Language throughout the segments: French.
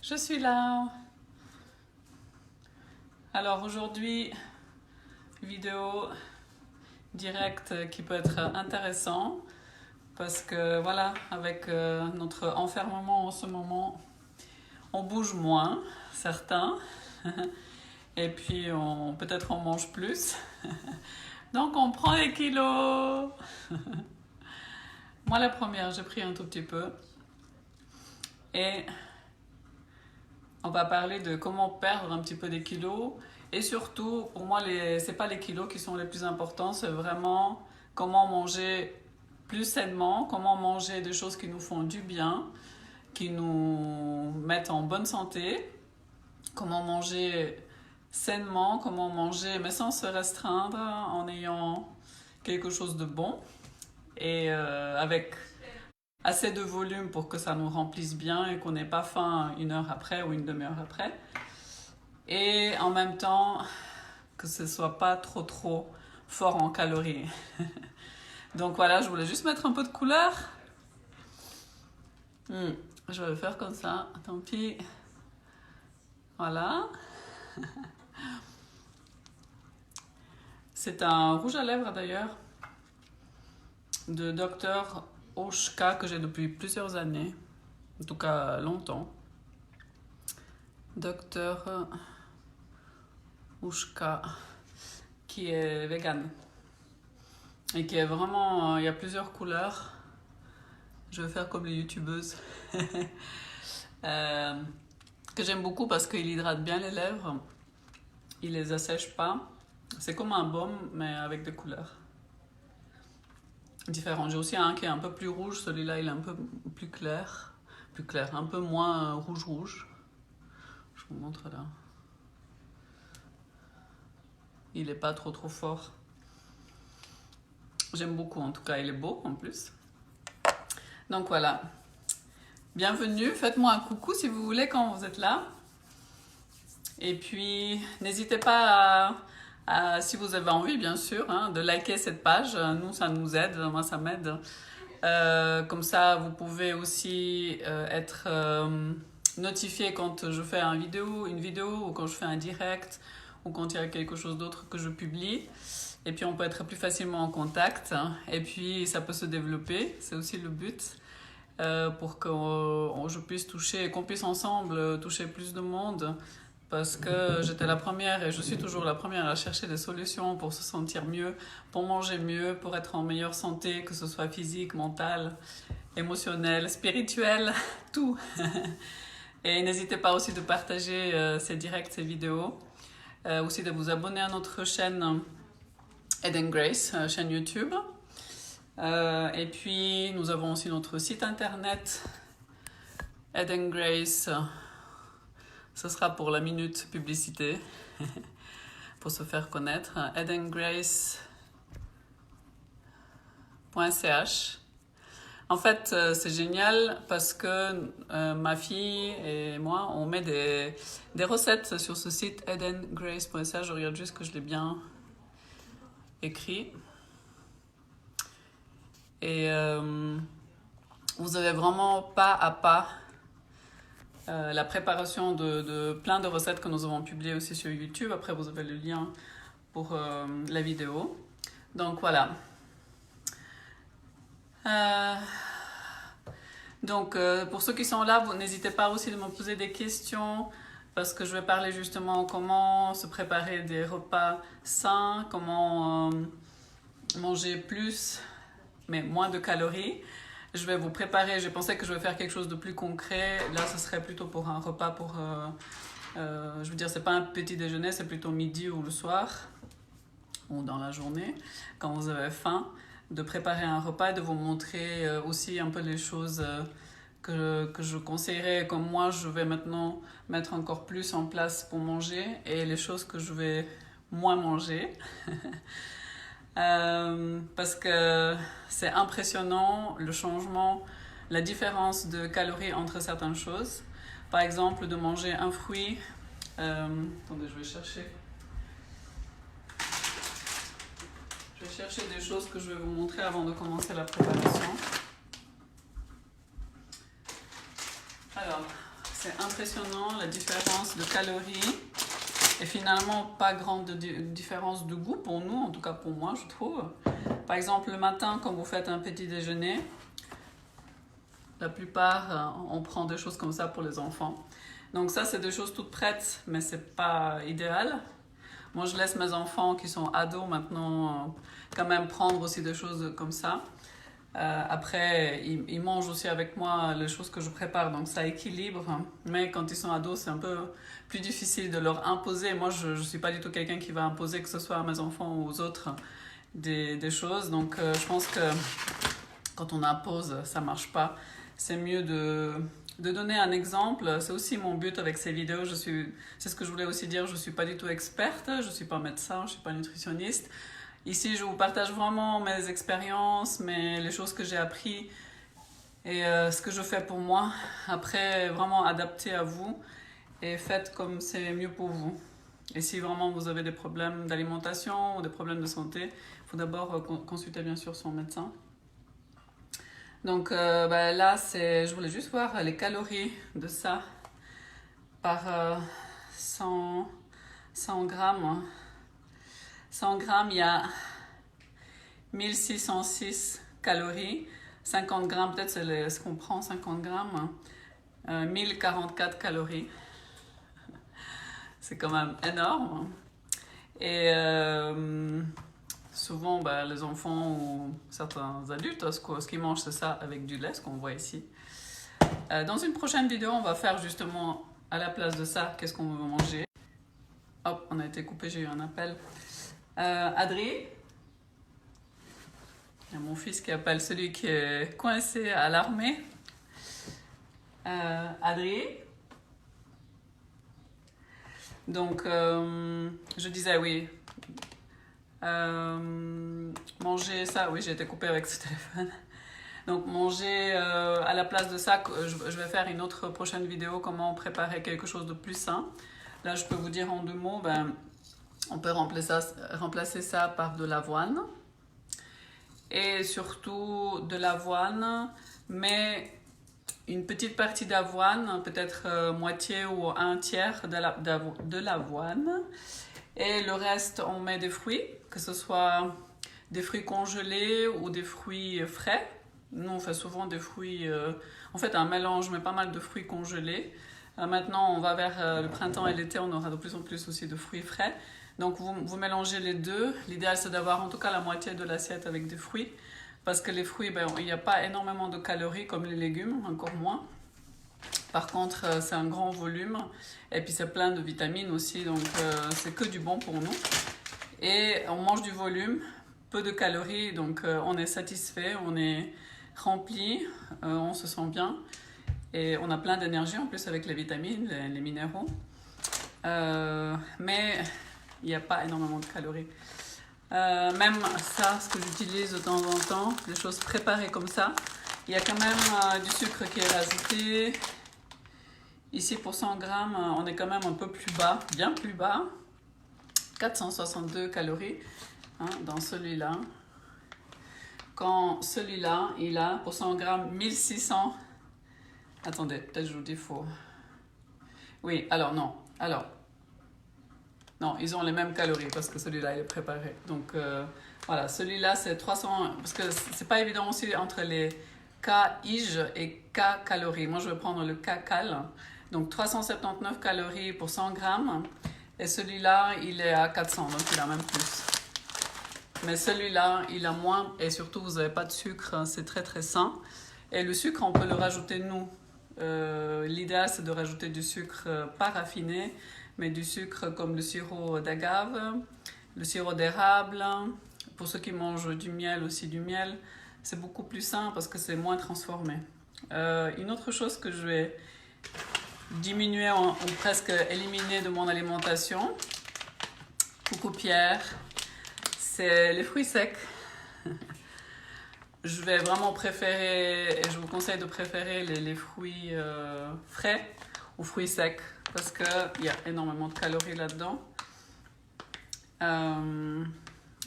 Je suis là. Alors aujourd'hui, vidéo directe qui peut être intéressant parce que voilà, avec notre enfermement en ce moment, on bouge moins, certains, et puis peut-être on mange plus. Donc on prend les kilos. Moi la première, j'ai pris un tout petit peu. Et on va parler de comment perdre un petit peu des kilos. Et surtout, pour moi, c'est pas les kilos qui sont les plus importants, c'est vraiment comment manger plus sainement, comment manger des choses qui nous font du bien, qui nous mettent en bonne santé, comment manger sainement, comment manger mais sans se restreindre, en ayant quelque chose de bon et avec assez de volume pour que ça nous remplisse bien et qu'on n'ait pas faim une heure après ou une demi-heure après. Et en même temps, que ce soit pas trop fort en calories. Donc voilà, je voulais juste mettre un peu de couleur. Je vais le faire comme ça, tant pis. Voilà. C'est un rouge à lèvres d'ailleurs, de Dr. Oshka, que j'ai depuis plusieurs années, en tout cas longtemps. Dr. Oshka, qui est vegan et qui est vraiment, il y a plusieurs couleurs. Je vais faire comme les youtubeuses. Que j'aime beaucoup parce qu'il hydrate bien les lèvres, il les assèche pas. C'est comme un baume mais avec des couleurs différentes. J'ai aussi un qui est un peu plus rouge, celui-là il est un peu plus clair, un peu moins rouge. Je vous montre là. Il est pas trop fort. J'aime beaucoup, en tout cas il est beau en plus. Donc voilà. Bienvenue, faites-moi un coucou si vous voulez quand vous êtes là. Et puis n'hésitez pas si vous avez envie bien sûr, de liker cette page. Nous ça nous aide, moi ça m'aide. Comme ça vous pouvez aussi être notifié quand je fais une vidéo ou quand je fais un direct ou quand il y a quelque chose d'autre que je publie. Et puis on peut être plus facilement en contact et puis ça peut se développer, c'est aussi le but. Pour que je puisse qu'on puisse ensemble toucher plus de monde, parce que j'étais la première et je suis toujours la première à chercher des solutions pour se sentir mieux, pour manger mieux, pour être en meilleure santé, que ce soit physique, mentale, émotionnelle, spirituelle, tout. Et n'hésitez pas aussi de partager ces directs, ces vidéos, aussi de vous abonner à notre chaîne Eden Grace, chaîne YouTube. Et puis nous avons aussi notre site internet Eden Grace. Ce sera pour la minute publicité pour se faire connaître. edengrace.ch. En fait, c'est génial parce que ma fille et moi, on met des recettes sur ce site edengrace.ch. Je regarde juste que je l'ai bien écrit. Et vous avez vraiment pas à pas la préparation de plein de recettes que nous avons publiées aussi sur YouTube. Après, vous avez le lien pour la vidéo. Donc voilà. Donc pour ceux qui sont là, n'hésitez pas aussi de me poser des questions parce que je vais parler justement comment se préparer des repas sains, comment manger plus mais moins de calories. Je vais vous préparer, j'ai pensé que je vais faire quelque chose de plus concret. Là, ce serait plutôt pour un repas je veux dire, c'est pas un petit déjeuner, c'est plutôt midi ou le soir, ou dans la journée, quand vous avez faim, de préparer un repas et de vous montrer aussi un peu les choses que je conseillerais, comme moi, je vais maintenant mettre encore plus en place pour manger, et les choses que je vais moins manger. Parce que c'est impressionnant le changement, la différence de calories entre certaines choses. Par exemple, de manger un fruit. Attendez, je vais chercher des choses que je vais vous montrer avant de commencer la préparation. Alors, C'est impressionnant la différence de calories et finalement pas grande différence de goût pour nous, en tout cas pour moi je trouve. Par exemple le matin quand vous faites un petit déjeuner, la plupart on prend des choses comme ça pour les enfants. Donc ça c'est des choses toutes prêtes mais c'est pas idéal. Moi je laisse mes enfants qui sont ados maintenant quand même prendre aussi des choses comme ça. Après, ils mangent aussi avec moi les choses que je prépare, donc ça équilibre. Mais quand ils sont ados, c'est un peu plus difficile de leur imposer. Moi, je ne suis pas du tout quelqu'un qui va imposer, que ce soit à mes enfants ou aux autres, des choses. Donc, je pense que quand on impose, ça ne marche pas. C'est mieux de donner un exemple. C'est aussi mon but avec ces vidéos. C'est ce que je voulais aussi dire. Je ne suis pas du tout experte, je ne suis pas médecin, je ne suis pas nutritionniste. Ici, je vous partage vraiment mes expériences, les choses que j'ai apprises et ce que je fais pour moi. Après, vraiment adapté à vous et faites comme c'est mieux pour vous. Et si vraiment vous avez des problèmes d'alimentation ou des problèmes de santé, il faut d'abord consulter bien sûr son médecin. Donc là, je voulais juste voir les calories de ça par 100 grammes. 100 grammes, il y a 1606 calories. 50 grammes, peut-être c'est ce qu'on prend, 50 grammes. 1044 calories. C'est quand même énorme. Et souvent, les enfants ou certains adultes, ce qu'ils mangent, c'est ça avec du lait, ce qu'on voit ici. Dans une prochaine vidéo, on va faire justement à la place de ça, qu'est-ce qu'on veut manger. Hop, on a été coupé, j'ai eu un appel. Adri, il y a mon fils qui appelle celui qui est coincé à l'armée. Adri. Donc, je disais oui. Manger ça, oui, j'ai été coupée avec ce téléphone. Donc, manger à la place de ça, je vais faire une autre prochaine vidéo, comment préparer quelque chose de plus sain. Là, je peux vous dire en 2 mots, on peut remplacer ça par de l'avoine et surtout de l'avoine, mais une petite partie d'avoine, peut-être moitié ou un tiers de l'avoine. Et le reste, on met des fruits, que ce soit des fruits congelés ou des fruits frais. Nous, on fait souvent des fruits, en fait un mélange, mais pas mal de fruits congelés. Maintenant, on va vers le printemps et l'été, on aura de plus en plus aussi de fruits frais. Donc vous mélangez les deux. L'idéal c'est d'avoir en tout cas la moitié de l'assiette avec des fruits. Parce que les fruits, il n'y a pas énormément de calories comme les légumes, encore moins. Par contre, c'est un grand volume. Et puis c'est plein de vitamines aussi, donc c'est que du bon pour nous. Et on mange du volume, peu de calories, donc on est satisfait, on est rempli, on se sent bien. Et on a plein d'énergie en plus avec les vitamines, les minéraux. Mais il n'y a pas énormément de calories. Même ça, ce que j'utilise de temps en temps, des choses préparées comme ça, il y a quand même du sucre qui est rajouté. Ici, pour 100 grammes, on est quand même un peu plus bas, bien plus bas. 462 calories dans celui-là. Quand celui-là, il a pour 100 grammes 1600. Attendez, peut-être je vous dis faux. Oui, alors non. Non, ils ont les mêmes calories parce que celui-là, il est préparé. Donc, voilà, celui-là, c'est 300... Parce que c'est pas évident aussi entre les K-IJ et K-calories. Moi, je vais prendre le K-cal. Donc, 379 calories pour 100 grammes. Et celui-là, il est à 400, donc il a même plus. Mais celui-là, il a moins. Et surtout, vous n'avez pas de sucre. C'est très, très sain. Et le sucre, on peut le rajouter, nous. L'idéal, c'est de rajouter du sucre pas raffiné, mais du sucre comme le sirop d'agave, le sirop d'érable. Pour ceux qui mangent du miel, aussi du miel, c'est beaucoup plus sain parce que c'est moins transformé. Une autre chose que je vais diminuer ou presque éliminer de mon alimentation, coucou Pierre, c'est les fruits secs. Je vais vraiment préférer, et je vous conseille de préférer les fruits frais ou fruits secs parce qu'il y a énormément de calories là-dedans.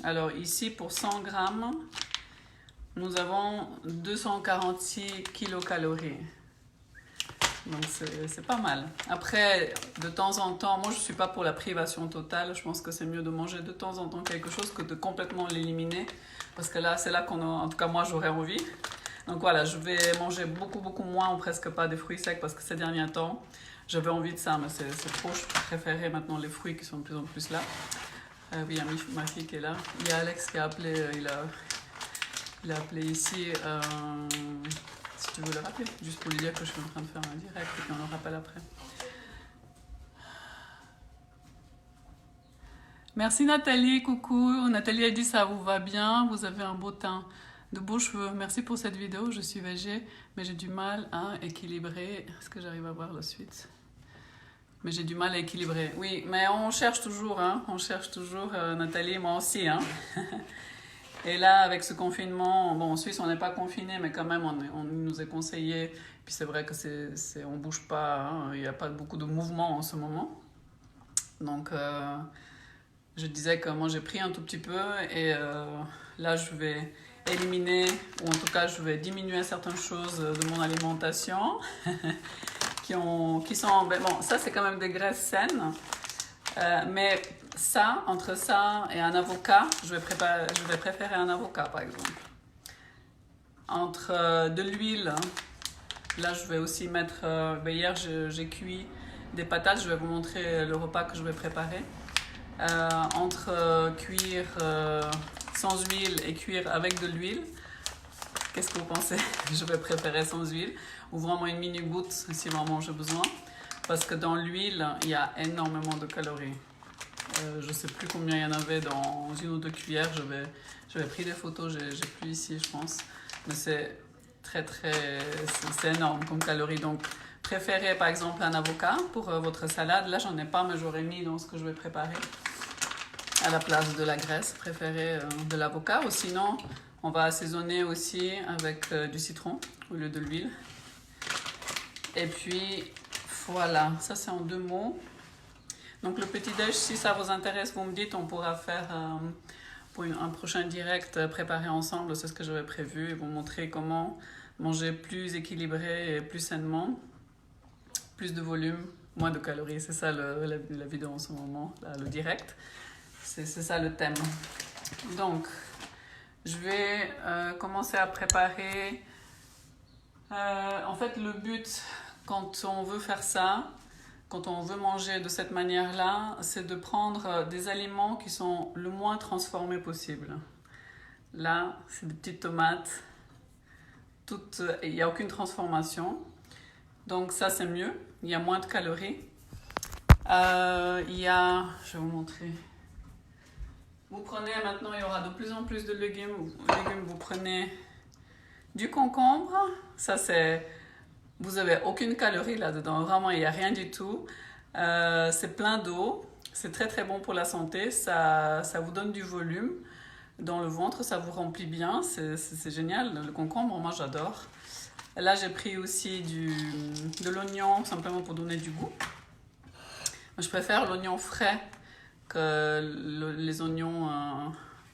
Alors ici, pour 100 grammes, nous avons 246 kilocalories. Donc c'est pas mal. Après, de temps en temps, moi je suis pas pour la privation totale. Je pense que c'est mieux de manger de temps en temps quelque chose que de complètement l'éliminer. Parce que là, c'est là en tout cas moi j'aurais envie. Donc voilà, je vais manger beaucoup moins ou presque pas des fruits secs parce que ces derniers temps, j'avais envie de ça, mais c'est trop. Je préférais maintenant les fruits qui sont de plus en plus là. Oui, il y a ma fille qui est là. Il y a Alex qui a appelé, il a appelé ici. Si tu veux le rappeler, juste pour lui dire que je suis en train de faire un direct et qu'on le rappelle après. Merci Nathalie, coucou. Nathalie a dit ça vous va bien, vous avez un beau teint, de beaux cheveux. Merci pour cette vidéo, je suis végé, mais j'ai du mal à équilibrer. Est-ce que j'arrive à voir la suite? Mais j'ai du mal à équilibrer. Oui, mais on cherche toujours, hein. On cherche toujours, Nathalie, moi aussi, hein. Et là, avec ce confinement, bon, en Suisse, on n'est pas confiné, mais quand même, on nous est conseillé. Puis c'est vrai que on bouge pas, hein. Il n'y a pas beaucoup de mouvement en ce moment. Donc, je disais que moi, j'ai pris un tout petit peu et là, je vais éliminer, ou en tout cas, je vais diminuer certaines choses de mon alimentation qui sont, ben bon, ça, c'est quand même des graisses saines. Mais ça, entre ça et un avocat, je vais préférer un avocat par exemple. Entre de l'huile, là je vais aussi mettre, hier j'ai cuit des patates, je vais vous montrer le repas que je vais préparer. Entre cuire sans huile et cuire avec de l'huile, qu'est-ce que vous pensez? Je vais préférer sans huile, ou vraiment une mini goutte si vraiment j'ai besoin, parce que dans l'huile, il y a énormément de calories. Je ne sais plus combien il y en avait dans une ou deux cuillères. J'avais pris des photos, j'ai plus ici, je pense. Mais c'est c'est énorme comme calories. Donc, préférez par exemple un avocat pour votre salade. Là, j'en ai pas, mais j'aurais mis dans ce que je vais préparer à la place de la graisse. Préférez de l'avocat. Ou sinon, on va assaisonner aussi avec du citron au lieu de l'huile. Et puis, voilà. Ça, c'est en 2 mots. Donc le petit-déj, si ça vous intéresse, vous me dites, on pourra faire pour un prochain direct préparé ensemble, c'est ce que j'avais prévu, et vous montrer comment manger plus équilibré et plus sainement, plus de volume, moins de calories, c'est ça la vidéo en ce moment, là, le direct, c'est ça le thème. Donc, je vais commencer à préparer, en fait le but quand on veut faire ça, quand on veut manger de cette manière-là, c'est de prendre des aliments qui sont le moins transformés possible. Là, c'est des petites tomates. Il n'y a aucune transformation. Donc ça, c'est mieux. Il y a moins de calories. Je vais vous montrer. Vous prenez maintenant, il y aura de plus en plus de légumes. Vous prenez du concombre. Ça, c'est... Vous n'avez aucune calorie là-dedans, vraiment il n'y a rien du tout. C'est plein d'eau, c'est très bon pour la santé, ça vous donne du volume dans le ventre, ça vous remplit bien, c'est génial. Le concombre, moi j'adore. Là j'ai pris aussi de l'oignon, simplement pour donner du goût. Je préfère l'oignon frais que les oignons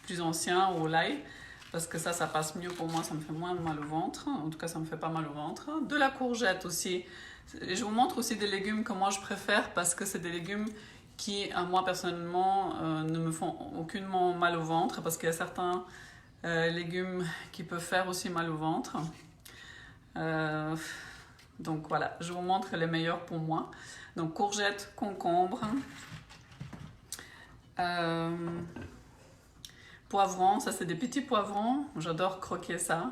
plus anciens ou l'ail. Parce que ça passe mieux pour moi, ça me fait moins mal au ventre. En tout cas, ça me fait pas mal au ventre. De la courgette aussi. Et je vous montre aussi des légumes que moi je préfère parce que c'est des légumes qui, à moi personnellement, ne me font aucunement mal au ventre. Parce qu'il y a certains légumes qui peuvent faire aussi mal au ventre. Donc voilà, je vous montre les meilleurs pour moi. Donc courgette, concombre. Poivrons, ça c'est des petits poivrons, j'adore croquer ça.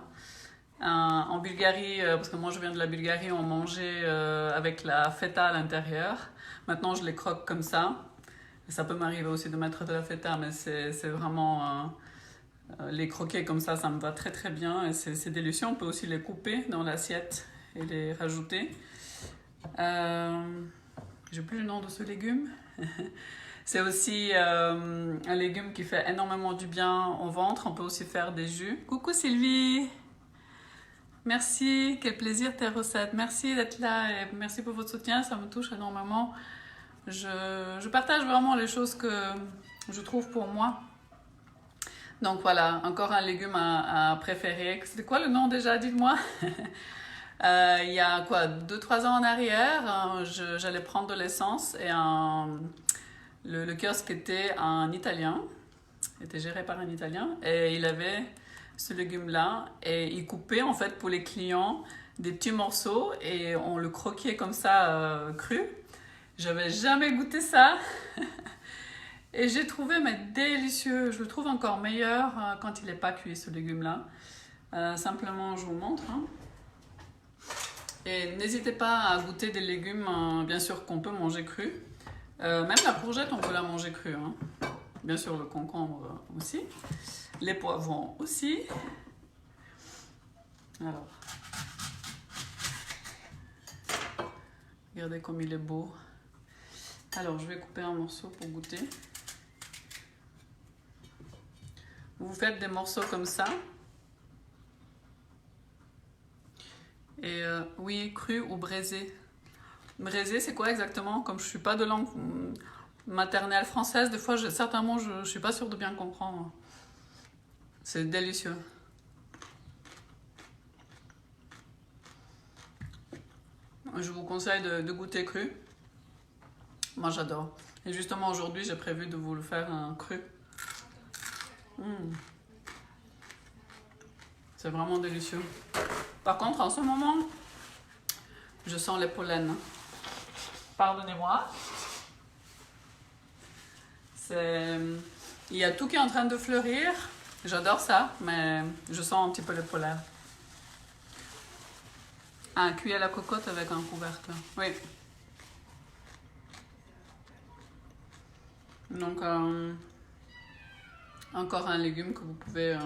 En Bulgarie, parce que moi je viens de la Bulgarie, on mangeait avec la feta à l'intérieur. Maintenant je les croque comme ça. Ça peut m'arriver aussi de mettre de la feta, mais c'est vraiment... les croquer comme ça me va très bien et c'est délicieux. On peut aussi les couper dans l'assiette et les rajouter. J'ai plus le nom de ce légume. C'est aussi un légume qui fait énormément du bien au ventre. On peut aussi faire des jus. Coucou Sylvie! Merci, quel plaisir tes recettes. Merci d'être là et merci pour votre soutien, ça me touche énormément. Je partage vraiment les choses que je trouve pour moi. Donc voilà, encore un légume à préférer. C'était quoi le nom déjà? Dites-moi. Il y a quoi, 2-3 ans en arrière, j'allais prendre de l'essence et le kiosque était un Italien, était géré par un Italien et il avait ce légume-là et il coupait en fait pour les clients des petits morceaux et on le croquait comme ça cru. J'avais jamais goûté ça et j'ai trouvé mais délicieux. Je le trouve encore meilleur quand il n'est pas cuit ce légume-là. Simplement, je vous montre. Hein. Et n'hésitez pas à goûter des légumes, bien sûr, qu'on peut manger cru. Même la courgette, on peut la manger crue. Hein. Bien sûr, le concombre aussi. Les poivrons aussi. Alors, regardez comme il est beau. Alors, je vais couper un morceau pour goûter. Vous faites des morceaux comme ça. Et oui, cru ou braisé. Braisé, c'est quoi exactement? Comme je ne suis pas de langue maternelle française, des fois, certains mots, je ne suis pas sûre de bien comprendre. C'est délicieux. Je vous conseille de goûter cru. Moi, j'adore. Et justement, aujourd'hui, j'ai prévu de vous le faire cru. C'est vraiment délicieux. Par contre, en ce moment, je sens les pollens. Pardonnez-moi. Il y a tout qui est en train de fleurir. J'adore ça, mais je sens un petit peu le pollen. Ah, cuit à la cocotte avec un couvercle. Oui. Donc, encore un légume que vous pouvez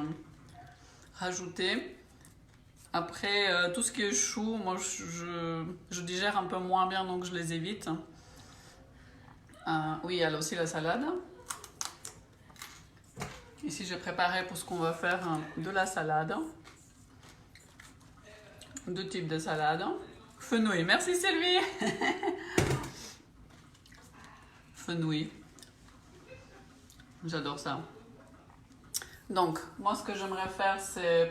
rajouter. Après, tout ce qui est chou, moi je digère un peu moins bien, donc je les évite. Oui, il y a aussi la salade. Ici, j'ai préparé pour ce qu'on va faire de la salade. Deux types de salade. Fenouil, merci Sylvie. Fenouil. J'adore ça. Donc, moi, ce que j'aimerais faire, c'est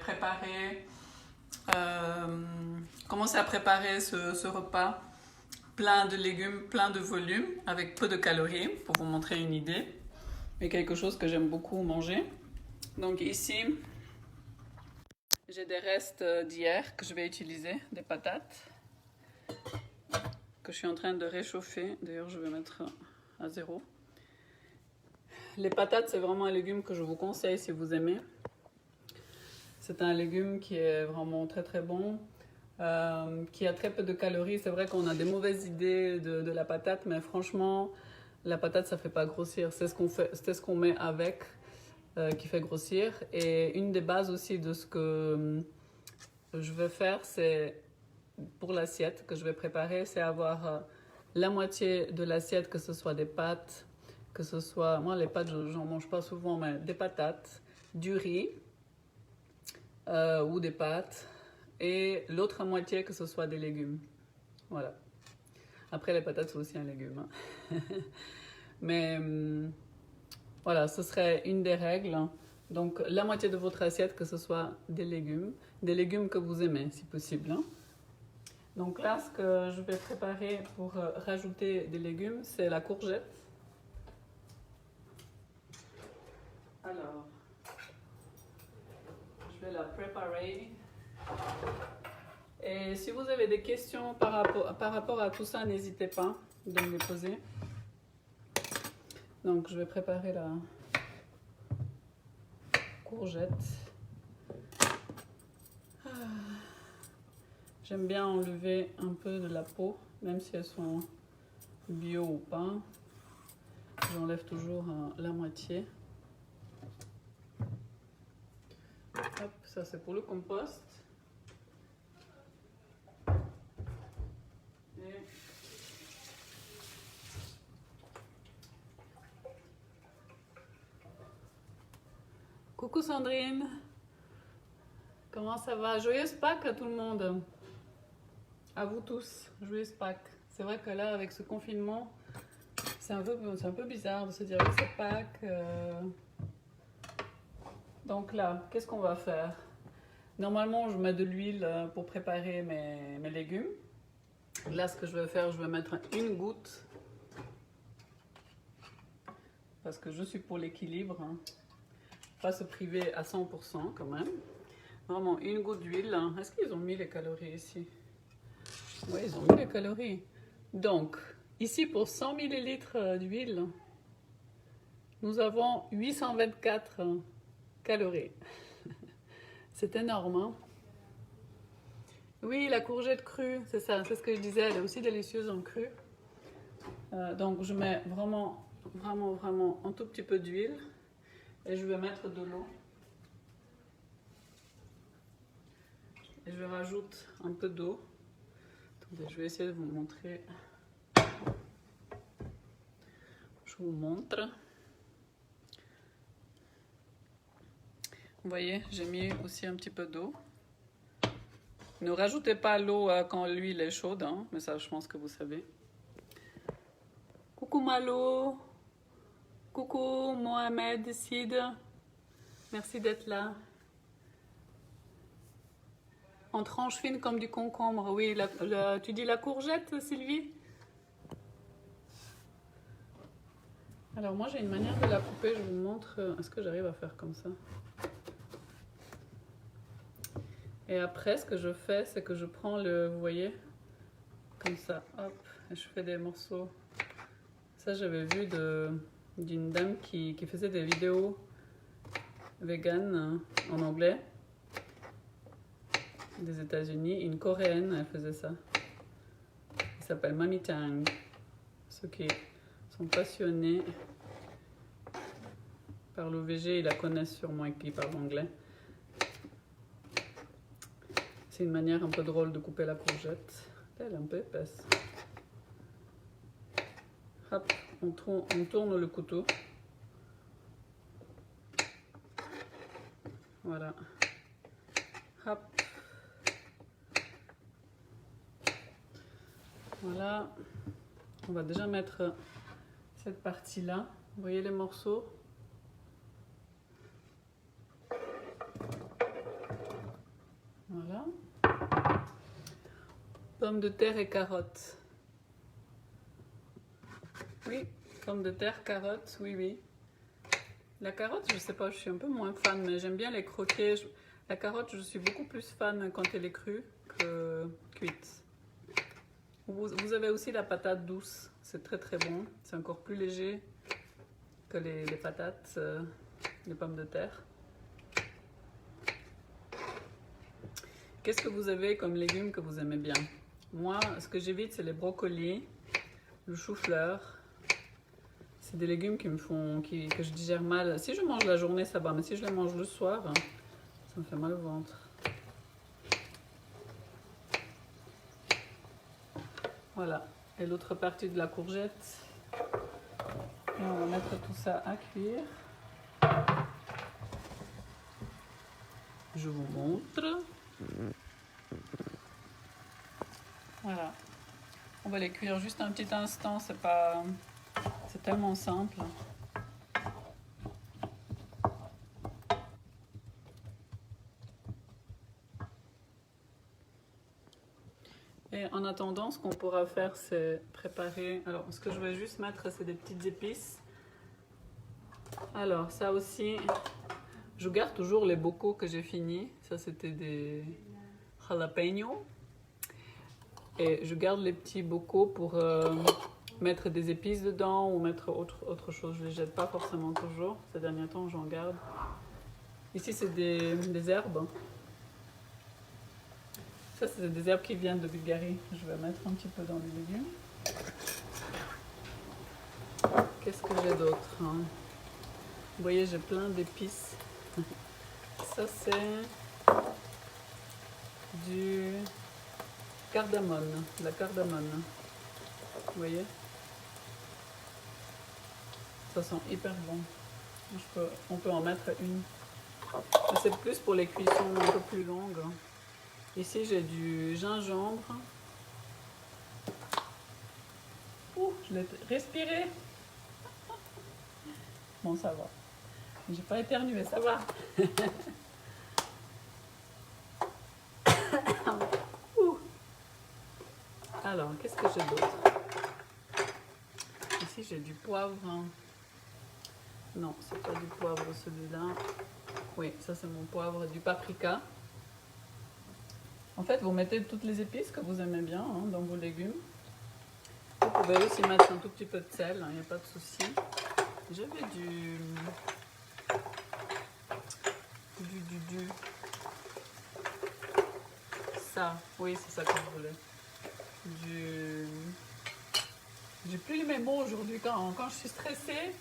commencer à préparer ce repas plein de légumes, plein de volume, avec peu de calories, pour vous montrer une idée. Mais quelque chose que j'aime beaucoup manger. Donc ici, j'ai des restes d'hier que je vais utiliser, des patates, que je suis en train de réchauffer. D'ailleurs, je vais mettre à 0. Les patates, c'est vraiment un légume que je vous conseille si vous aimez. C'est un légume qui est vraiment très très bon, qui a très peu de calories. C'est vrai qu'on a des mauvaises idées de la patate, mais franchement, la patate, ça fait pas grossir. C'est ce qu'on met avec qui fait grossir. Et une des bases aussi de ce que je vais faire, c'est pour l'assiette que je vais préparer, c'est avoir la moitié de l'assiette, que ce soit des pâtes, que ce soit, moi les pâtes j'en mange pas souvent, mais des patates, du riz ou des pâtes, et l'autre moitié que ce soit des légumes. Voilà. Après les patates c'est aussi un légume. Hein. Mais voilà, ce serait une des règles. Donc la moitié de votre assiette que ce soit des légumes que vous aimez si possible. Hein. Donc là, ce que je vais préparer pour rajouter des légumes, c'est la courgette. Alors, je vais la préparer. Et si vous avez des questions par rapport à tout ça, n'hésitez pas de me les poser. Donc, je vais préparer la courgette. J'aime bien enlever un peu de la peau, même si elles sont bio ou pas. J'enlève toujours la moitié. Hop, ça c'est pour le compost. Et coucou Sandrine, comment ça va? Joyeuse Pâques à tout le monde. À vous tous, joyeuse Pâques. C'est vrai que là, avec ce confinement, c'est un peu bizarre de se dire que c'est Pâques. Donc là, qu'est-ce qu'on va faire? Normalement, je mets de l'huile pour préparer mes légumes. Là, ce que je vais faire, je vais mettre une goutte. Parce que je suis pour l'équilibre. Hein. Pas se priver à 100% quand même. Vraiment, une goutte d'huile. Est-ce qu'ils ont mis les calories ici? Oui, ils ont mis les calories. Donc, ici, pour 100 ml d'huile, nous avons 824 calories. C'est énorme, hein? Oui, la courgette crue, c'est ça, c'est ce que je disais, elle est aussi délicieuse en crue. Donc, je mets vraiment un tout petit peu d'huile et je vais mettre de l'eau. Et je rajoute un peu d'eau. Attendez, je vais essayer de vous montrer. Je vous montre. Vous voyez, j'ai mis aussi un petit peu d'eau. Ne rajoutez pas l'eau quand l'huile est chaude, hein, mais ça, je pense que vous savez. Coucou Malo. Coucou Mohamed, Sid. Merci d'être là. En tranches fines comme du concombre. Oui, tu dis la courgette, Sylvie? Alors moi, j'ai une manière de la couper. Je vous montre. Est-ce que j'arrive à faire comme ça? Et après, ce que je fais, c'est que je prends vous voyez, comme ça, hop, et je fais des morceaux. Ça, j'avais vu d'une dame qui faisait des vidéos vegan en anglais, des États-Unis, une coréenne, elle faisait ça. Elle s'appelle Mami Tang. Ceux qui sont passionnés par le VG, ils la connaissent sûrement et qui parlent anglais. C'est une manière un peu drôle de couper la courgette. Elle est un peu épaisse. Hop, on tourne le couteau. Voilà. Hop. Voilà. On va déjà mettre cette partie-là. Vous voyez les morceaux? Voilà. Pommes de terre et carottes. Oui, pommes de terre, carottes, oui, oui. La carotte, je sais pas, je suis un peu moins fan, mais j'aime bien les croquer. La carotte, je suis beaucoup plus fan quand elle est crue que cuite. Vous avez aussi la patate douce, c'est très très bon. C'est encore plus léger que les patates, les pommes de terre. Qu'est-ce que vous avez comme légumes que vous aimez bien? Moi, ce que j'évite, c'est les brocolis, le chou-fleur. C'est des légumes qui que je digère mal. Si je mange la journée, ça va, mais si je les mange le soir, ça me fait mal au ventre. Voilà. Et l'autre partie de la courgette. Et on va mettre tout ça à cuire. Je vous montre. Voilà. On va les cuire juste un petit instant, c'est tellement simple. Et en attendant, ce qu'on pourra faire, c'est préparer. Alors, ce que je vais juste mettre, c'est des petites épices. Alors, ça aussi, je garde toujours les bocaux que j'ai finis. Ça, c'était des jalapenos. Et je garde les petits bocaux pour mettre des épices dedans ou mettre autre chose. Je ne les jette pas forcément toujours. Ces derniers temps, j'en garde. Ici, c'est des herbes. Ça, c'est des herbes qui viennent de Bulgarie. Je vais mettre un petit peu dans les légumes. Qu'est-ce que j'ai d'autre, hein? Vous voyez, j'ai plein d'épices. Ça, c'est du cardamone, de la cardamone. Vous voyez? Ça sent hyper bon. On peut en mettre une. C'est plus pour les cuissons un peu plus longues. Ici, j'ai du gingembre. Ouh, je l'ai respiré. Bon, ça va. J'ai pas éternué, ça va. Alors, qu'est-ce que j'ai d'autre? Ici, j'ai du poivre. Non, c'est pas du poivre celui-là. Oui, ça c'est mon poivre, du paprika. En fait, vous mettez toutes les épices que vous aimez bien dans vos légumes. Vous pouvez aussi mettre un tout petit peu de sel, il n'y a pas de souci. J'avais ça, oui, c'est ça que je voulais. J'ai plus mes mots aujourd'hui. Quand je suis stressée,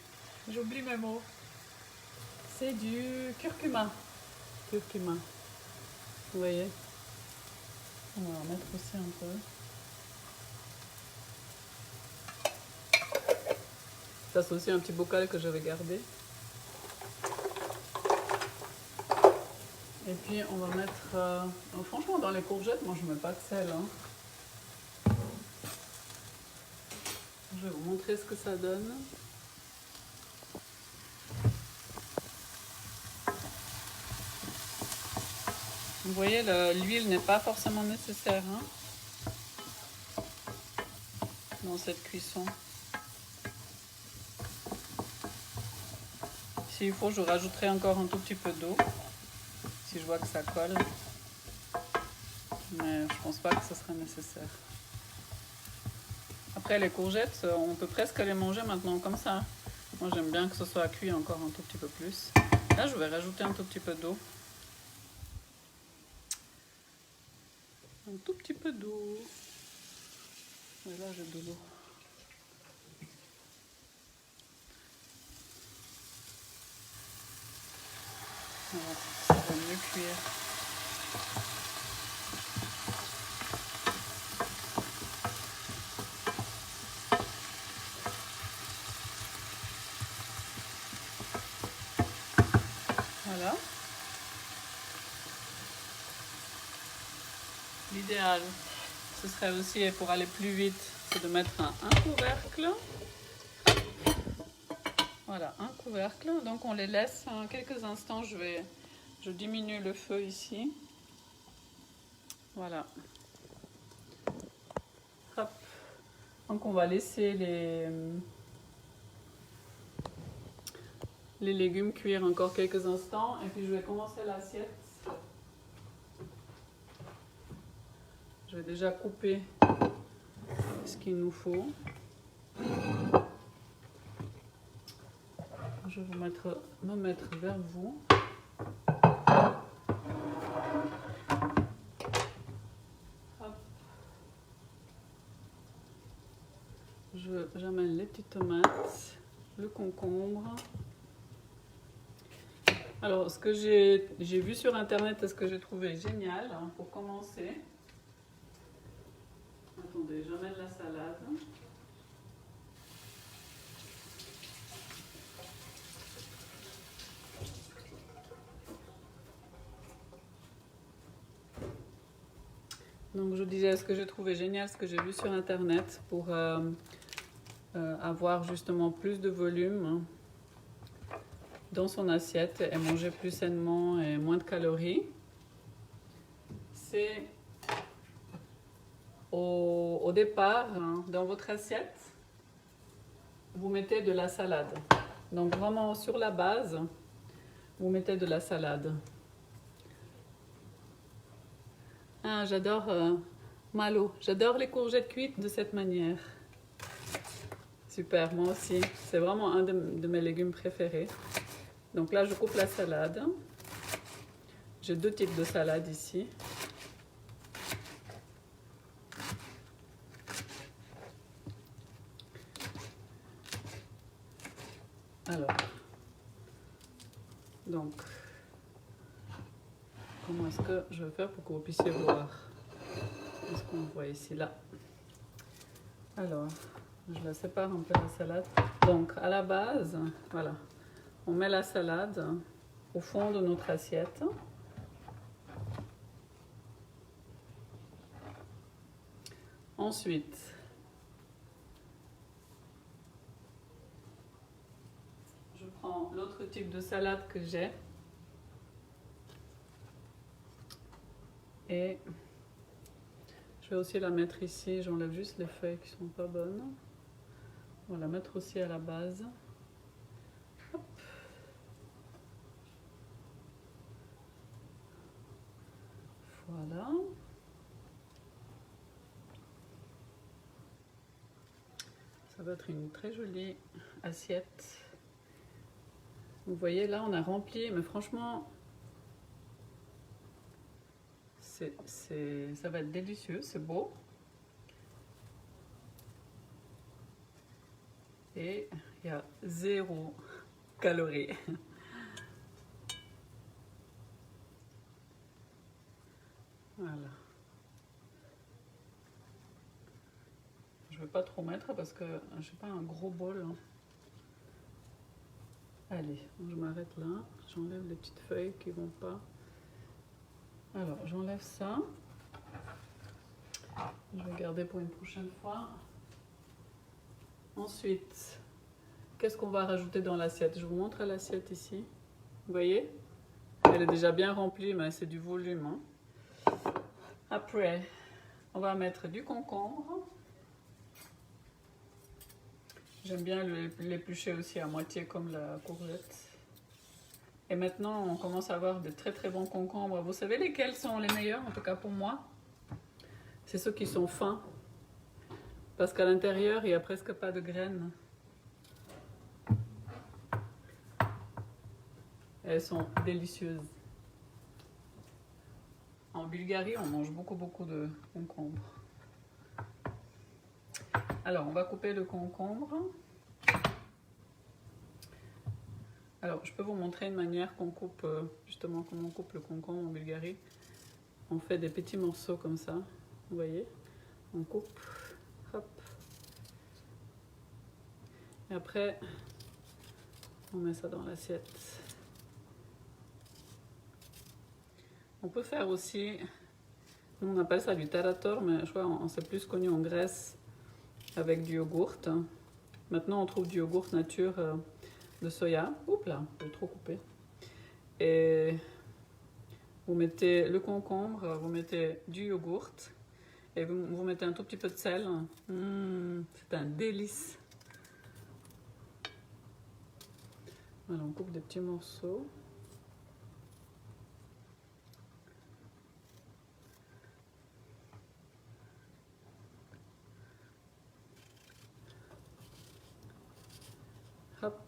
j'oublie mes mots. C'est du curcuma. Curcuma. Vous voyez? On va en mettre aussi un peu. Ça, c'est aussi un petit bocal que je vais garder. Et puis, on va mettre... franchement, dans les courgettes, moi, je ne mets pas de sel. Je vais vous montrer ce que ça donne. Vous voyez, l'huile n'est pas forcément nécessaire dans cette cuisson. S'il faut, je rajouterai encore un tout petit peu d'eau, si je vois que ça colle. Mais je pense pas que ce sera nécessaire. Après, les courgettes, on peut presque les manger maintenant comme ça. Moi, j'aime bien que ce soit cuit encore un tout petit peu plus. Là, je vais rajouter un tout petit peu d'eau. Un tout petit peu d'eau. Et là, j'ai de l'eau. Voilà, ça va mieux cuire. Voilà. L'idéal, ce serait aussi, pour aller plus vite, c'est de mettre un couvercle. Voilà, un couvercle. Donc on les laisse quelques instants. Je diminue le feu ici. Voilà. Hop. Donc on va laisser les légumes cuire encore quelques instants. Et puis je vais commencer l'assiette. Je vais déjà couper ce qu'il nous faut. Je vais me mettre vers vous. Hop. J'amène les petites tomates, le concombre. Alors, ce que j'ai vu sur internet et ce que j'ai trouvé génial, pour commencer. Attendez, j'amène la salade. Donc je disais ce que j'ai trouvé génial, ce que j'ai vu sur internet pour avoir justement plus de volume dans son assiette et manger plus sainement et moins de calories. C'est au départ, dans votre assiette, vous mettez de la salade. Donc vraiment sur la base, vous mettez de la salade. Ah, j'adore Malo. J'adore les courgettes cuites de cette manière. Super, moi aussi. C'est vraiment un de mes légumes préférés. Donc là, je coupe la salade. J'ai deux types de salade ici. Alors, donc, comment est-ce que je vais faire pour que vous puissiez voir ce qu'on voit ici, là. Alors, je la sépare un peu la salade. Donc, à la base, voilà, on met la salade au fond de notre assiette. Ensuite, je prends l'autre type de salade que j'ai et Je vais aussi la mettre ici, j'enlève juste les feuilles qui sont pas bonnes. On va la mettre aussi à la base. Hop. Voilà. Ça va être une très jolie assiette. Vous voyez là, on a rempli, mais franchement, ça va être délicieux, c'est beau. Et il y a 0 calories. Voilà. Je ne vais pas trop mettre parce que je n'ai pas un gros bol. Allez, je m'arrête là. J'enlève les petites feuilles qui vont pas. Alors, j'enlève ça. Je vais garder pour une prochaine fois. Ensuite, qu'est-ce qu'on va rajouter dans l'assiette? Je vous montre l'assiette ici. Vous voyez? Elle est déjà bien remplie, mais c'est du volume. Hein. Après, on va mettre du concombre. J'aime bien l'éplucher aussi à moitié comme la courgette. Et maintenant, on commence à avoir de très très bons concombres. Vous savez lesquels sont les meilleurs, en tout cas pour moi? C'est ceux qui sont fins. Parce qu'à l'intérieur, il n'y a presque pas de graines. Elles sont délicieuses. En Bulgarie, on mange beaucoup de concombres. Alors, on va couper le concombre. Alors, je peux vous montrer une manière qu'on coupe, justement, comment on coupe le concombre en Bulgarie. On fait des petits morceaux comme ça, vous voyez. On coupe, hop. Et après, on met ça dans l'assiette. On peut faire aussi, nous on appelle ça du tarator, mais je crois on s'est plus connu en Grèce avec du yogourt. Maintenant on trouve du yogourt nature de soya. Oups là, j'ai trop coupé. Et vous mettez le concombre, vous mettez du yogourt et vous mettez un tout petit peu de sel. C'est un délice. Voilà, on coupe des petits morceaux. Hop.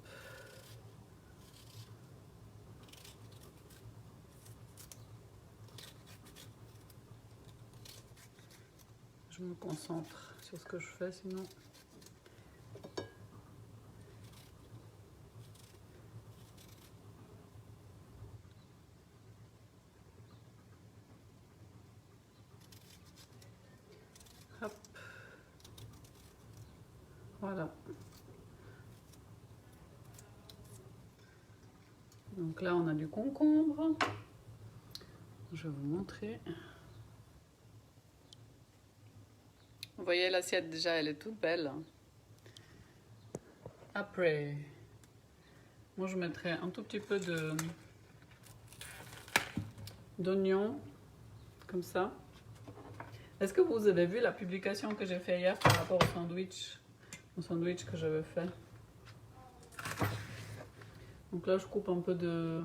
Je me concentre sur ce que je fais sinon. Hop. Voilà. Donc là, on a du concombre. Je vais vous montrer. Vous voyez, l'assiette déjà, elle est toute belle. Après, moi je mettrai un tout petit peu d'oignon, comme ça. Est-ce que vous avez vu la publication que j'ai fait hier par rapport au sandwich que j'avais fait? Donc là, je coupe un peu de...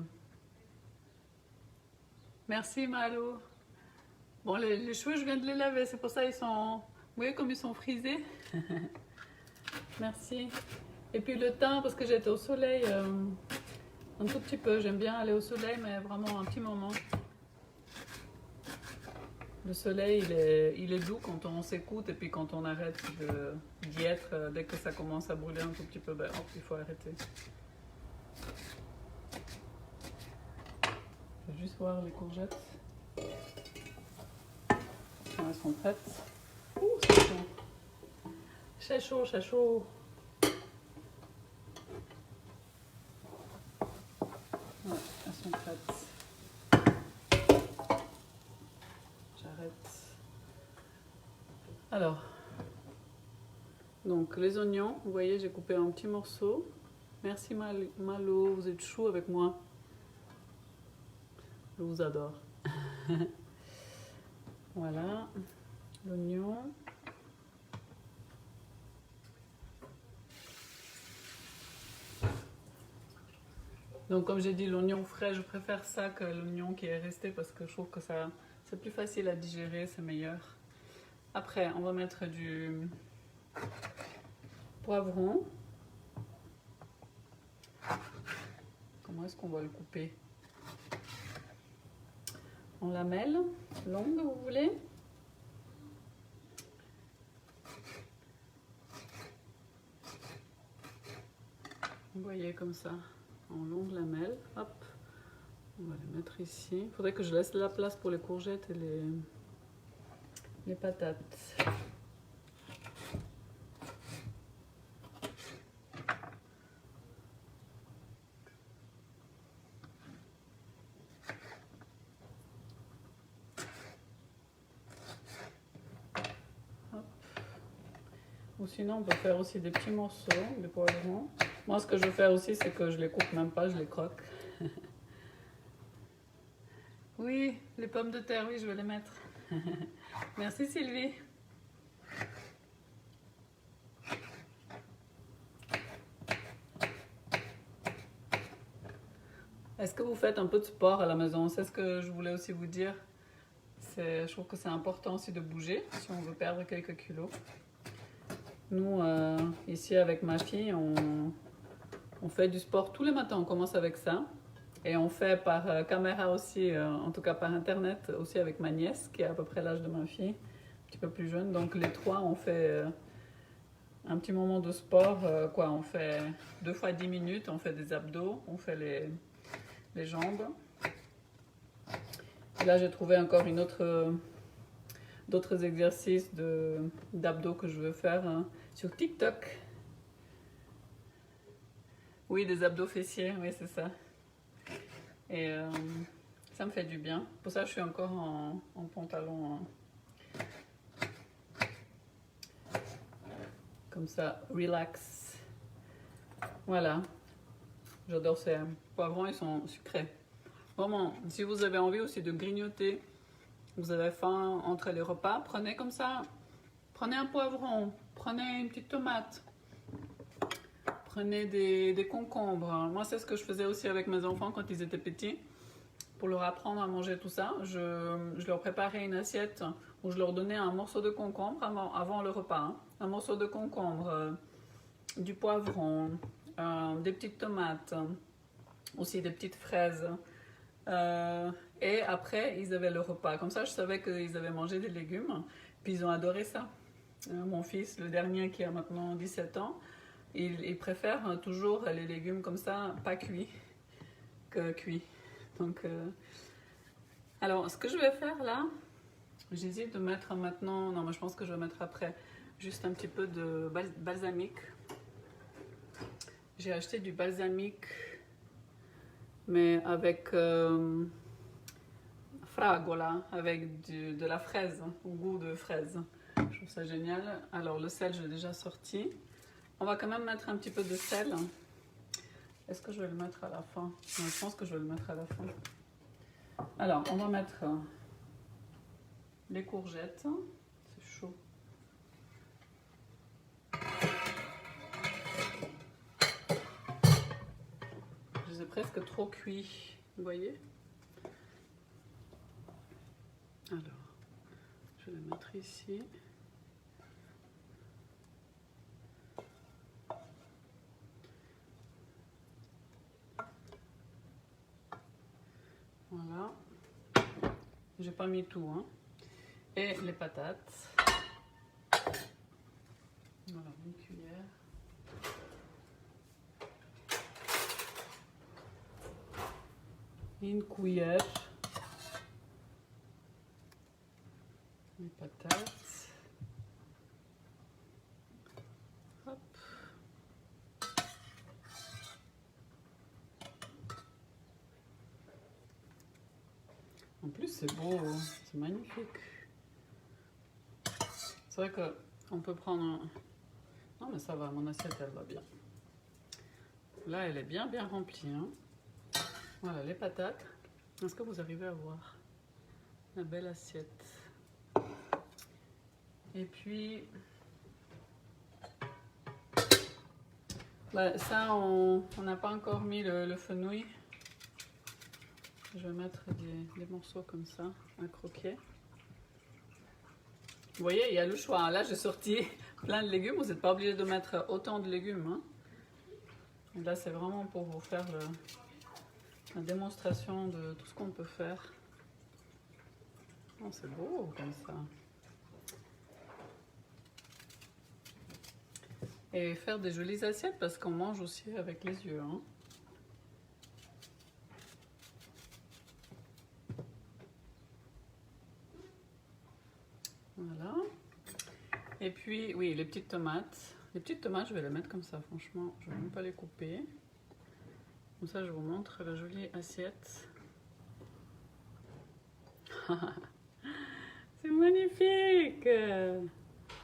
Merci Malo. Bon, les cheveux, je viens de les laver, c'est pour ça ils sont... Vous voyez comme ils sont frisés? Merci. Et puis le teint, parce que j'étais au soleil un tout petit peu. J'aime bien aller au soleil, mais vraiment un petit moment. Le soleil, il est doux quand on s'écoute et puis quand on arrête d'y être, dès que ça commence à brûler un tout petit peu, ben hop, il faut arrêter. Je vais juste voir les courgettes. Elles sont prêtes. Ouh, c'est chaud. C'est chaud, c'est chaud. Ouais, elles sont prêtes. J'arrête. Alors, donc les oignons, vous voyez, j'ai coupé un petit morceau. Merci Malo, vous êtes chou avec moi. Je vous adore. Voilà. l'oignon. Donc comme j'ai dit, l'oignon frais, je préfère ça que l'oignon qui est resté parce que je trouve que ça c'est plus facile à digérer, c'est meilleur. Après, on va mettre du poivron. Comment est-ce qu'on va le couper? En lamelles longues, vous voulez? Vous voyez comme ça, en longues lamelles. Hop, on va les mettre ici. Il faudrait que je laisse la place pour les courgettes et les patates. Ou sinon, on peut faire aussi des petits morceaux de poivrons. Moi, ce que je fais aussi, c'est que je les coupe même pas, je les croque. Oui, les pommes de terre, oui, je vais les mettre. Merci Sylvie. Est-ce que vous faites un peu de sport à la maison? C'est ce que je voulais aussi vous dire. Je trouve que c'est important aussi de bouger si on veut perdre quelques kilos. Nous, ici avec ma fille, on fait du sport tous les matins. On commence avec ça. Et on fait par caméra aussi, en tout cas par internet, aussi avec ma nièce, qui est à peu près l'âge de ma fille, un petit peu plus jeune. Donc les trois, on fait un petit moment de sport. On fait 2 fois 10 minutes, on fait des abdos, on fait les jambes. Et là, j'ai trouvé encore d'autres exercices d'abdos que je veux faire sur TikTok. Oui, des abdos fessiers, oui, c'est ça. Et ça me fait du bien. Pour ça, je suis encore en pantalon. Comme ça, relax. Voilà. J'adore ces poivrons, ils sont sucrés. Vraiment, si vous avez envie aussi de grignoter, vous avez faim entre les repas, prenez comme ça. Prenez un poivron, prenez une petite tomate, prenez des concombres. Moi, c'est ce que je faisais aussi avec mes enfants quand ils étaient petits. Pour leur apprendre à manger tout ça, je leur préparais une assiette où je leur donnais un morceau de concombre avant le repas. Hein. Un morceau de concombre, du poivron, des petites tomates, aussi des petites fraises. Et après, ils avaient le repas. Comme ça, je savais qu'ils avaient mangé des légumes. Puis ils ont adoré ça. Mon fils, le dernier qui a maintenant 17 ans, il préfère toujours les légumes comme ça, pas cuits, que cuits. Donc, alors, ce que je vais faire là, j'hésite de mettre maintenant, non, mais je pense que je vais mettre après, juste un petit peu de balsamique. J'ai acheté du balsamique, mais avec fragola, avec de la fraise, au goût de fraise. Je trouve ça génial. Alors, le sel, j'ai déjà sorti. On va quand même mettre un petit peu de sel. Est-ce que je vais le mettre à la fin? Non, je pense que je vais le mettre à la fin. Alors, on va mettre les courgettes. C'est chaud. Je les ai presque trop cuits. Vous voyez? Alors, je vais les mettre ici. Voilà. J'ai pas mis tout, hein. Et les patates. Voilà, une cuillère. Une cuillère. Les patates. Hop. En plus, c'est beau, c'est magnifique. C'est vrai qu'on peut prendre un... Non, mais ça va, mon assiette, elle va bien. Là, elle est bien remplie. Hein. Voilà, les patates. Est-ce que vous arrivez à voir la belle assiette? Et puis, bah, ça, on n'a pas encore mis le fenouil. Je vais mettre des morceaux comme ça, à croquer. Vous voyez, il y a le choix. Là, j'ai sorti plein de légumes. Vous n'êtes pas obligé de mettre autant de légumes, hein. Et là, c'est vraiment pour vous faire la démonstration de tout ce qu'on peut faire. Oh, c'est beau comme ça. Et faire des jolies assiettes parce qu'on mange aussi avec les yeux, hein. Voilà. Et puis, oui, les petites tomates. Les petites tomates, je vais les mettre comme ça, franchement. Je ne vais même pas les couper. Comme ça, je vous montre la jolie assiette. C'est magnifique!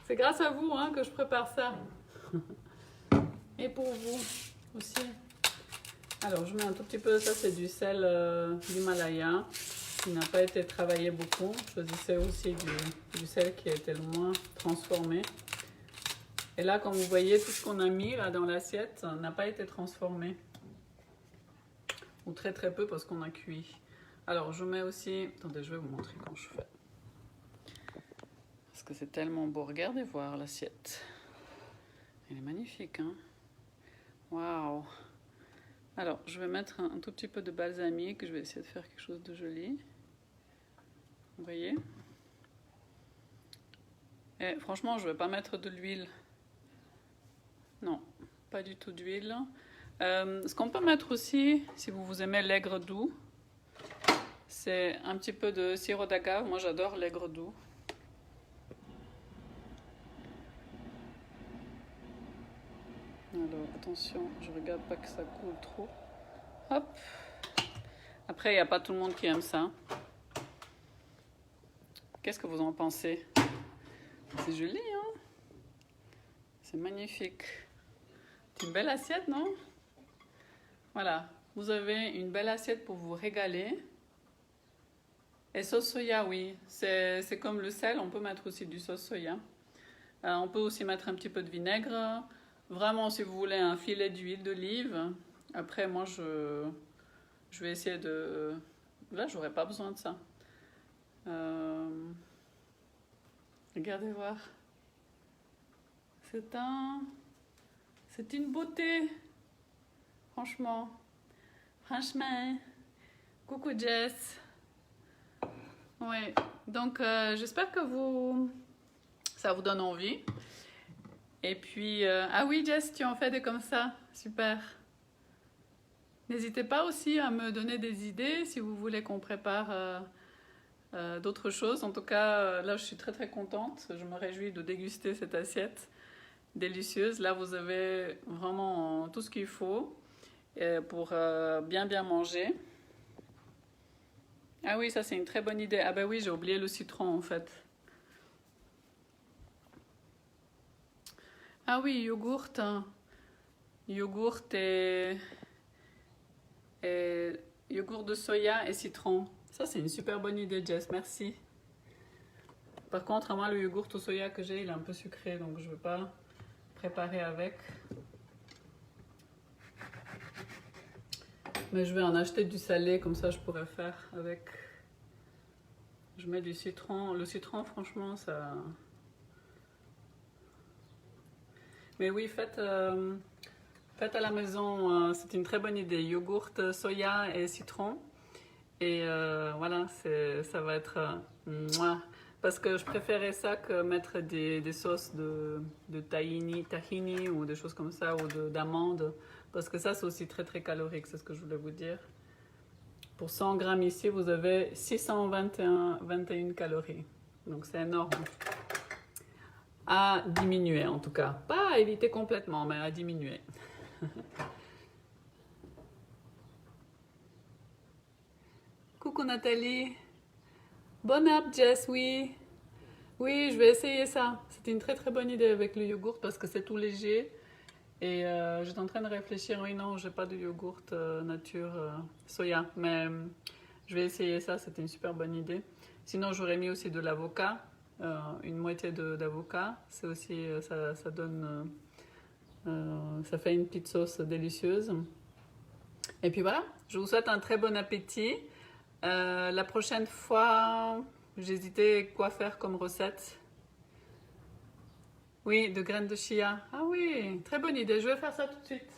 C'est grâce à vous, hein, que je prépare ça. Et pour vous aussi. Alors, je mets un tout petit peu, ça c'est du sel d'Himalaya qui n'a pas été travaillé beaucoup. Je choisissais aussi du sel qui a été le moins transformé. Et là, comme vous voyez, tout ce qu'on a mis là dans l'assiette n'a pas été transformé. Ou très très peu parce qu'on a cuit. Alors, je mets aussi... Attendez, je vais vous montrer comment je fais. Parce que c'est tellement beau. Regardez voir l'assiette. Elle est magnifique, hein? Waouh! Alors, je vais mettre un tout petit peu de balsamique. Je vais essayer de faire quelque chose de joli. Vous voyez? Et franchement, je ne vais pas mettre de l'huile. Non, pas du tout d'huile. Ce qu'on peut mettre aussi, si vous aimez l'aigre doux, c'est un petit peu de sirop d'agave. Moi, j'adore l'aigre doux. Alors, attention, je regarde pas que ça coule trop. Hop. Après, il n'y a pas tout le monde qui aime ça. Qu'est-ce que vous en pensez? C'est joli, hein? C'est magnifique. C'est une belle assiette, non? Voilà, vous avez une belle assiette pour vous régaler. Et sauce soya, oui, c'est comme le sel, on peut mettre aussi du sauce soya. On peut aussi mettre un petit peu de vinaigre. Vraiment, si vous voulez un filet d'huile d'olive. Après, moi, je vais essayer de... Là, j'aurais pas besoin de ça. Regardez voir. C'est une beauté. Franchement. Coucou Jess. Ouais. Donc, j'espère que ça vous donne envie. Et puis, ah oui Jess, tu en fais des comme ça. Super. N'hésitez pas aussi à me donner des idées si vous voulez qu'on prépare d'autres choses. En tout cas, là, je suis très très contente. Je me réjouis de déguster cette assiette délicieuse. Là, vous avez vraiment tout ce qu'il faut pour bien bien manger. Ah oui, ça c'est une très bonne idée. Ah ben oui, j'ai oublié le citron en fait. Ah oui, yogourt. Yogourt et yogourt de soya et citron. Ça c'est une super bonne idée, Jess, merci. Par contre, moi, le yogourt au soya que j'ai, il est un peu sucré, donc je ne veux pas préparer avec. Mais je vais en acheter du salé, comme ça je pourrais faire avec. Je mets du citron. Le citron, franchement, ça... Mais oui, faites à la maison, c'est une très bonne idée. Yogourt, soya et citron. Et voilà, ça va être... mouah. Parce que je préférais ça que mettre des sauces de tahini ou des choses comme ça, ou d'amandes. Parce que ça, c'est aussi très très calorique, c'est ce que je voulais vous dire. Pour 100 grammes ici, vous avez 621 calories. Donc c'est énorme. À diminuer en tout cas. Pas à éviter complètement, mais à diminuer. Coucou Nathalie. Bon app Jess, oui. Oui, je vais essayer ça. C'est une très très bonne idée avec le yogourt parce que c'est tout léger. Et j'étais en train de réfléchir, oui non, j'ai pas de yogourt nature soya. Mais je vais essayer ça, c'était une super bonne idée. Sinon j'aurais mis aussi de l'avocat. une moitié d'avocat. C'est aussi, ça donne, ça fait une petite sauce délicieuse. Et puis voilà, je vous souhaite un très bon appétit. La prochaine fois, j'hésitais quoi faire comme recette. Oui, de graines de chia. Ah oui, très bonne idée. Je vais faire ça tout de suite.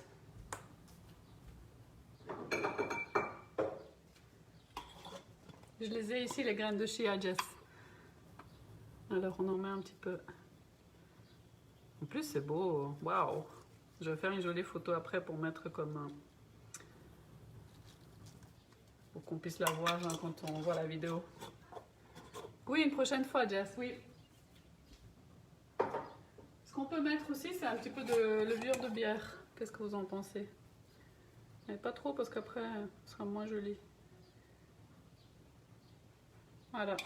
Je les ai ici, les graines de chia, Jess. Alors, on en met un petit peu. En plus, c'est beau. Waouh! Je vais faire une jolie photo après pour mettre comme... pour qu'on puisse la voir hein, quand on voit la vidéo. Oui, une prochaine fois, Jess, oui. Ce qu'on peut mettre aussi, c'est un petit peu de levure de bière. Qu'est-ce que vous en pensez? Mais pas trop parce qu'après, ce sera moins joli. Voilà.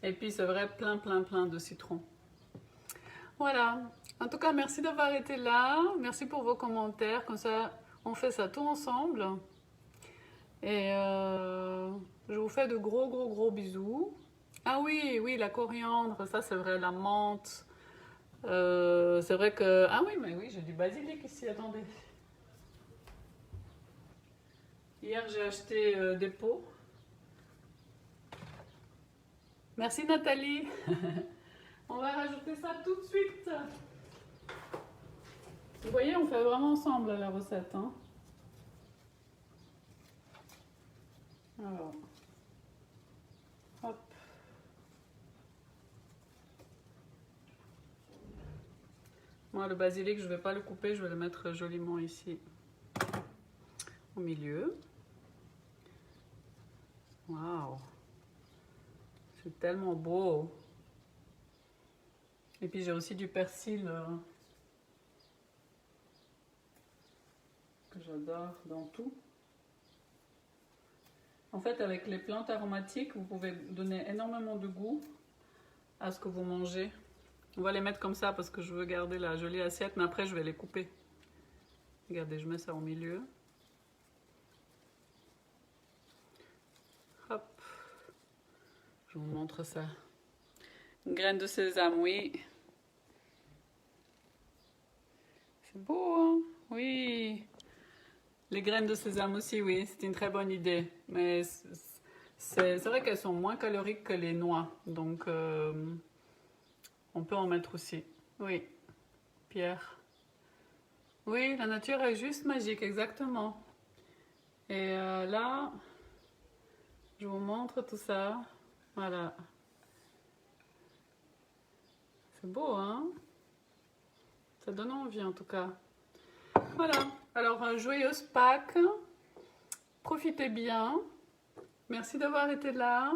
Et puis c'est vrai, plein de citron. Voilà. En tout cas, merci d'avoir été là. Merci pour vos commentaires. Comme ça, on fait ça tout ensemble. Et je vous fais de gros bisous. Ah oui, la coriandre, ça c'est vrai, la menthe. C'est vrai que... Ah oui, mais oui, j'ai du basilic ici, attendez. Hier, j'ai acheté des pots. Merci Nathalie. On va rajouter ça tout de suite. Vous voyez, on fait vraiment ensemble la recette. Hein. Alors, hop. Moi, le basilic, je ne vais pas le couper, je vais le mettre joliment ici, au milieu. Waouh! C'est tellement beau. Et puis j'ai aussi du persil que j'adore dans tout. En fait, avec les plantes aromatiques, vous pouvez donner énormément de goût à ce que vous mangez. On va les mettre comme ça parce que je veux garder la jolie assiette, mais après je vais les couper. Regardez, je mets ça au milieu. Hop. Je vous montre ça. Une graine de sésame, oui. C'est beau, hein? Oui. Les graines de sésame aussi, oui, c'est une très bonne idée. Mais c'est vrai qu'elles sont moins caloriques que les noix. Donc, on peut en mettre aussi. Oui, Pierre. Oui, la nature est juste magique, exactement. Et là, je vous montre tout ça. Voilà. C'est beau, hein? Ça donne envie, en tout cas. Voilà. Alors, joyeuse Pâques. Profitez bien. Merci d'avoir été là.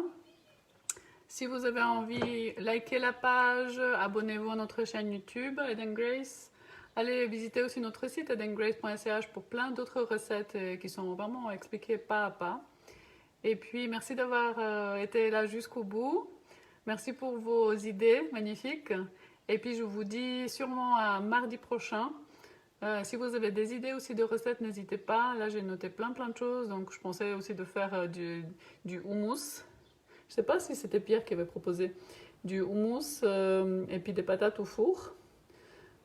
Si vous avez envie, likez la page, abonnez-vous à notre chaîne YouTube, Eden Grace. Allez visiter aussi notre site edengrace.ch pour plein d'autres recettes qui sont vraiment expliquées pas à pas. Et puis, merci d'avoir été là jusqu'au bout. Merci pour vos idées magnifiques. Et puis, je vous dis sûrement à mardi prochain. Si vous avez des idées aussi de recettes, n'hésitez pas. Là, j'ai noté plein de choses. Donc, je pensais aussi de faire du houmous. Je ne sais pas si c'était Pierre qui avait proposé du houmous et puis des patates au four.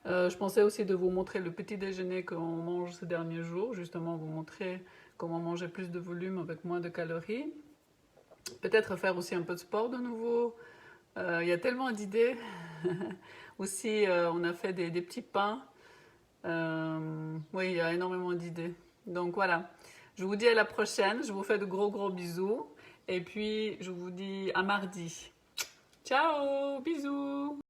Je pensais aussi de vous montrer le petit déjeuner qu'on mange ces derniers jours. Justement, vous montrer comment manger plus de volume avec moins de calories. Peut-être faire aussi un peu de sport de nouveau. Il y a tellement d'idées. Aussi, on a fait des petits pains. Oui, il y a énormément d'idées. Donc voilà, je vous dis à la prochaine. Je vous fais de gros bisous. Et puis, je vous dis à mardi. Ciao, bisous.